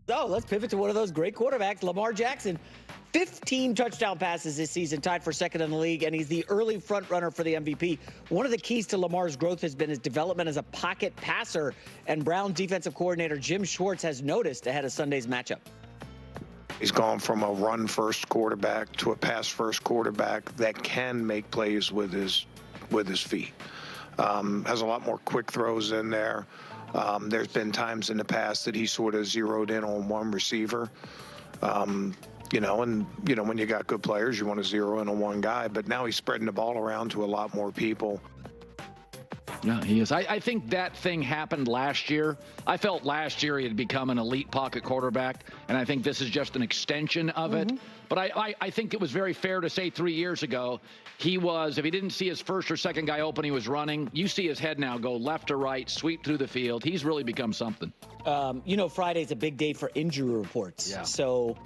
So let's pivot to one of those great quarterbacks, Lamar Jackson. 15 touchdown passes this season, tied for second in the league, and he's the early front runner for the MVP. One of the keys to Lamar's growth has been his development as a pocket passer, and Browns defensive coordinator Jim Schwartz has noticed ahead of Sunday's matchup. He's gone from a run-first quarterback to a pass-first quarterback that can make plays with his feet. Has a lot more quick throws in there. There's been times in the past that he sort of zeroed in on one receiver. When you got good players, you want to zero in on one guy. But now he's spreading the ball around to a lot more people. Yeah, he is. I think that thing happened last year. I felt last year he had become an elite pocket quarterback, and I think this is just an extension of it. But I think it was very fair to say 3 years ago, he was, if he didn't see his first or second guy open, he was running. You see his head now go left to right, sweep through the field. He's really become something. Friday's a big day for injury reports. Yeah. So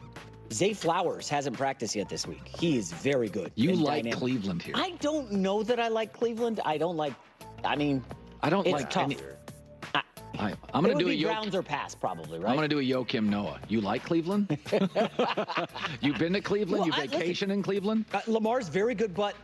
Zay Flowers hasn't practiced yet this week. He is very good. You like dynamic. Cleveland here. I don't know that I like Cleveland. I don't like tough. I'm going to do a Browns or pass, probably, right? I'm going to do a Joakim Noah. You like Cleveland? You've been to Cleveland? You vacation in Cleveland? Lamar's very good, but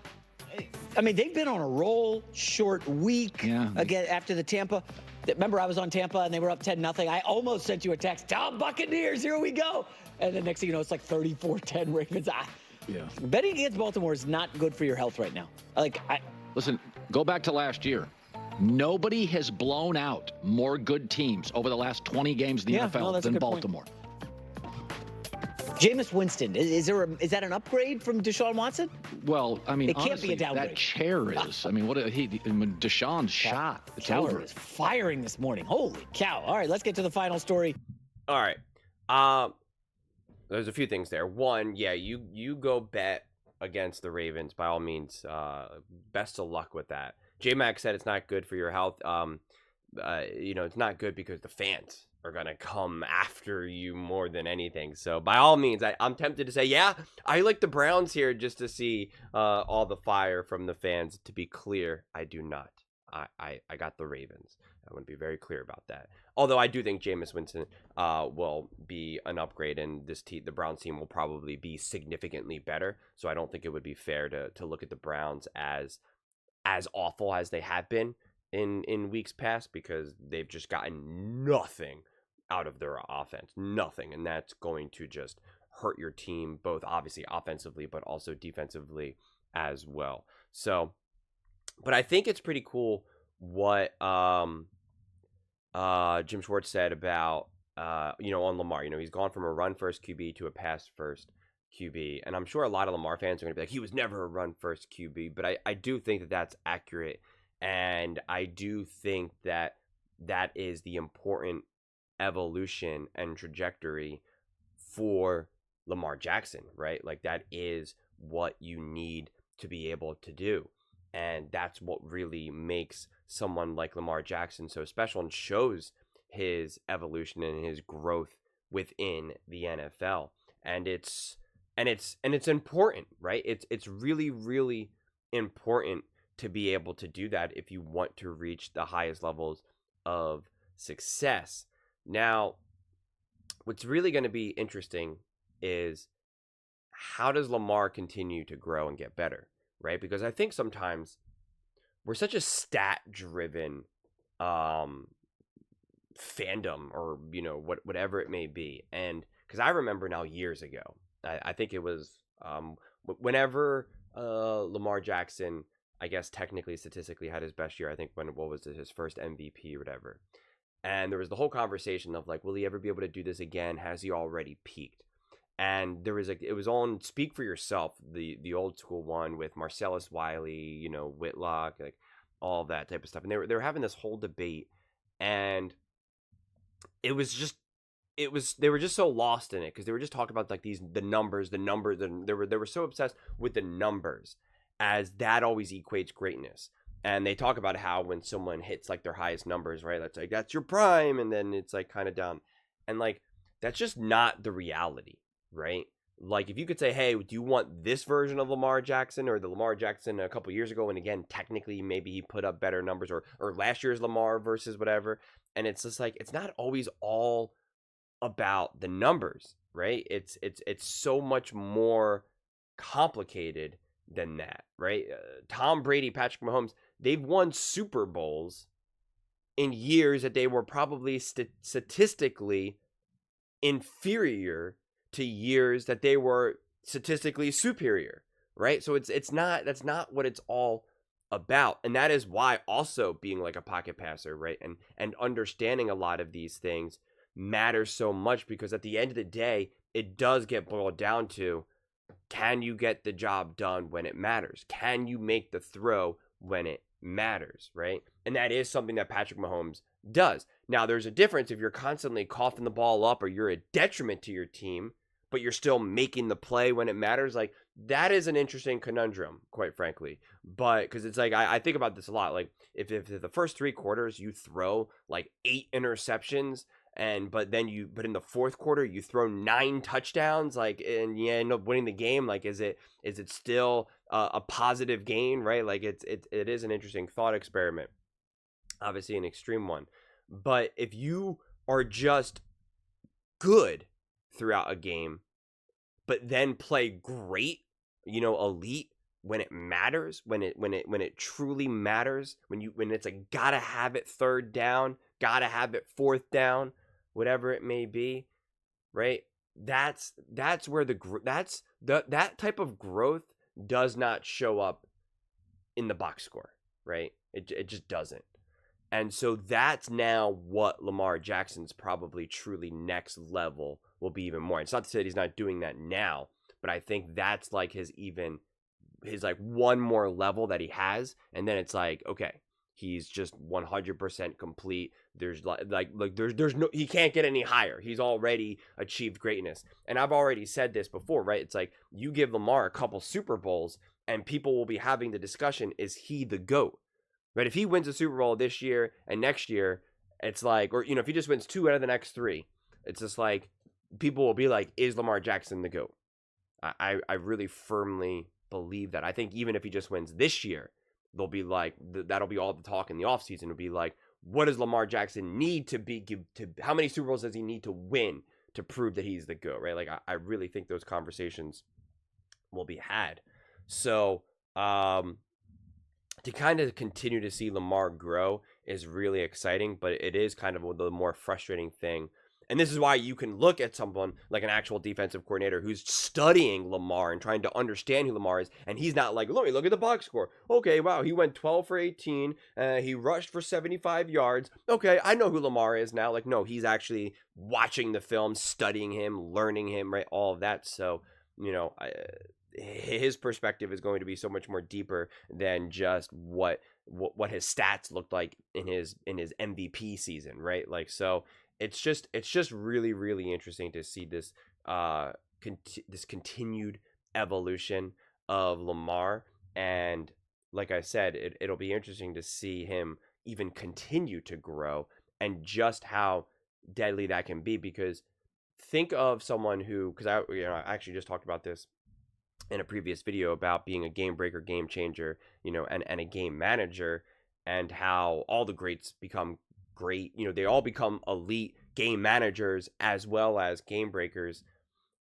they've been on a roll, short week again after the Tampa. Remember, I was on Tampa and they were up 10-0. I almost sent you a text. Tom Buccaneers, here we go. And the next thing you know, it's like 34-10 Ravens. Betting against Baltimore is not good for your health right now. Listen, go back to last year. Nobody has blown out more good teams over the last 20 games in the NFL than Baltimore. Jameis Winston, is that an upgrade from Deshaun Watson? Well, it can't be a downgrade. That chair is. Deshaun's shot. It's over. Is firing this morning. Holy cow. All right, let's get to the final story. All right. There's a few things there. One, you go bet against the Ravens, by all means. Best of luck with that. J-Mac said it's not good for your health. It's not good because the fans are going to come after you more than anything. So by all means, I'm tempted to say, I like the Browns here just to see all the fire from the fans. To be clear, I do not. I got the Ravens. I want to be very clear about that. Although I do think Jameis Winston will be an upgrade, and the Browns team will probably be significantly better. So I don't think it would be fair to look at the Browns as awful as they have been in weeks past, because they've just gotten nothing out of their offense. Nothing. And that's going to just hurt your team, both obviously offensively, but also defensively as well. So, but I think it's pretty cool what Jim Schwartz said about on Lamar. He's gone from a run-first QB to a pass-first QB, and I'm sure a lot of Lamar fans are going to be like, he was never a run-first QB, but I do think that that's accurate, and I do think that is the important evolution and trajectory for Lamar Jackson, right? Like, that is what you need to be able to do, and that's what really makes someone like Lamar Jackson so special and shows his evolution and his growth within the NFL. And it's important, right? It's really, really important to be able to do that if you want to reach the highest levels of success. Now, what's really going to be interesting is, how does Lamar continue to grow and get better, right? Because I think sometimes we're such a stat-driven fandom, or whatever it may be. And because I remember now years ago, I think it was whenever Lamar Jackson, I guess technically, statistically, had his best year. I think his first MVP or whatever. And there was the whole conversation of like, will he ever be able to do this again? Has he already peaked? And there was it was on Speak for Yourself, the old school one with Marcellus Wiley, Whitlock, like all that type of stuff. And they were having this whole debate, and they were just so lost in it, because they were just talking about like the numbers, and they were so obsessed with the numbers, as that always equates greatness. And they talk about how when someone hits like their highest numbers, right, that's your prime, and then it's like kind of down, and like that's just not the reality, right? Like, if you could say, hey, do you want this version of Lamar Jackson, or the Lamar Jackson a couple years ago, and again, technically maybe he put up better numbers, or last year's Lamar versus whatever, and it's just like, it's not always all about the numbers, right? It's so much more complicated than that, right? Tom Brady, Patrick Mahomes, they've won Super Bowls in years that they were probably statistically inferior to years that they were statistically superior, right? So that's not what it's all about. And that is why also being like a pocket passer, right? And understanding a lot of these things matters so much, because at the end of the day, it does get boiled down to, can you get the job done when it matters? Can you make the throw when it matters, right? And that is something that Patrick Mahomes does. Now, there's a difference if you're constantly coughing the ball up or you're a detriment to your team, but you're still making the play when it matters. Like, that is an interesting conundrum, quite frankly. But because it's like, I think about this a lot. Like, if the first 3 quarters you throw like 8 interceptions, but in the fourth quarter you throw 9 touchdowns, like, and you end up winning the game, like, is it still a positive gain, right? Like, it is an interesting thought experiment, obviously an extreme one. But if you are just good throughout a game, but then play great, elite when it matters, when it truly matters, when it's a gotta have it third down, gotta have it fourth down, whatever it may be, right? That's where that type of growth does not show up in the box score, right? It just doesn't. And so that's now what Lamar Jackson's probably truly next level will be even more. It's not to say that he's not doing that now, but I think that's like his like one more level that he has. And then it's like, okay, he's just 100% complete. There's there's no, he can't get any higher. He's already achieved greatness. And I've already said this before, right? It's like, you give Lamar a couple Super Bowls and people will be having the discussion, is he the GOAT? Right? If he wins a Super Bowl this year and next year, it's like, or, if he just wins 2 out of the next 3, it's just like, people will be like, is Lamar Jackson the GOAT? I really firmly believe that. I think even if he just wins this year, they'll be like, that'll be all the talk in the offseason. It'll be like, what does Lamar Jackson need to how many Super Bowls does he need to win to prove that he's the GOAT, right? Like, I really think those conversations will be had. So, to kind of continue to see Lamar grow is really exciting, but it is kind of the more frustrating thing. And this is why you can look at someone like an actual defensive coordinator who's studying Lamar and trying to understand who Lamar is, and he's not like, let me look at the box score. Okay, wow, he went 12 for 18. He rushed for 75 yards. Okay, I know who Lamar is now. Like, no, he's actually watching the film, studying him, learning him, right? All of that. So, his perspective is going to be so much more deeper than just what his stats looked like in his MVP season, right? Like, so it's just really, really interesting to see this this continued evolution of Lamar. And like I said, it'll be interesting to see him even continue to grow and just how deadly that can be. Because think of someone who, because I actually just talked about this in a previous video about being a game breaker, game changer, and a game manager, and how all the greats become great. They all become elite game managers as well as game breakers.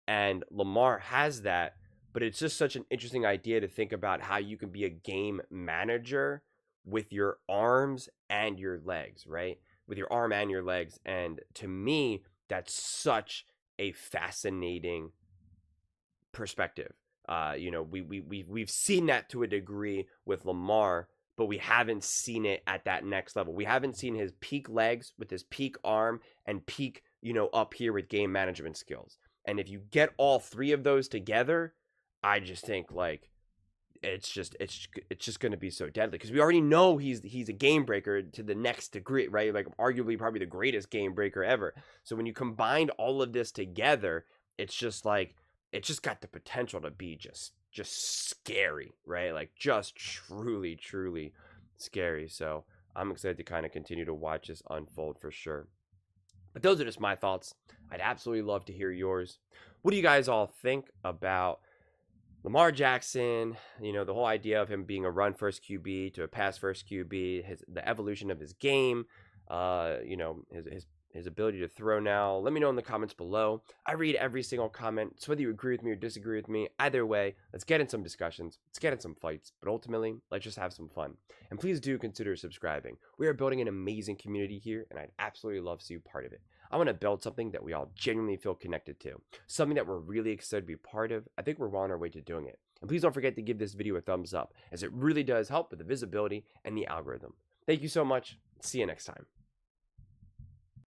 And Lamar has that, but it's just such an interesting idea to think about how you can be a game manager with your arms and your legs, right? With your arm and your legs. And to me, that's such a fascinating perspective. We've seen that to a degree with Lamar, but we haven't seen it at that next level. We haven't seen his peak legs with his peak arm and peak, up here with game management skills. And if you get all 3 of those together, I just think like it's just going to be so deadly, because we already know he's a game breaker to the next degree, right? Like, arguably probably the greatest game breaker ever. So when you combine all of this together, it's just like, it's just got the potential to be just scary, right? Like, just truly, truly scary. So I'm excited to kind of continue to watch this unfold for sure. But those are just my thoughts. I'd absolutely love to hear yours. What do you guys all think about Lamar Jackson? The whole idea of him being a run first QB to a pass first QB, the evolution of his game, his his ability to throw now? Let me know in the comments below. I read every single comment, so whether you agree with me or disagree with me, either way, let's get in some discussions, let's get in some fights, but ultimately, let's just have some fun. And please do consider subscribing. We are building an amazing community here, and I'd absolutely love to see you part of it. I want to build something that we all genuinely feel connected to, something that we're really excited to be part of. I think we're well on our way to doing it. And please don't forget to give this video a thumbs up, as it really does help with the visibility and the algorithm. Thank you so much. See you next time.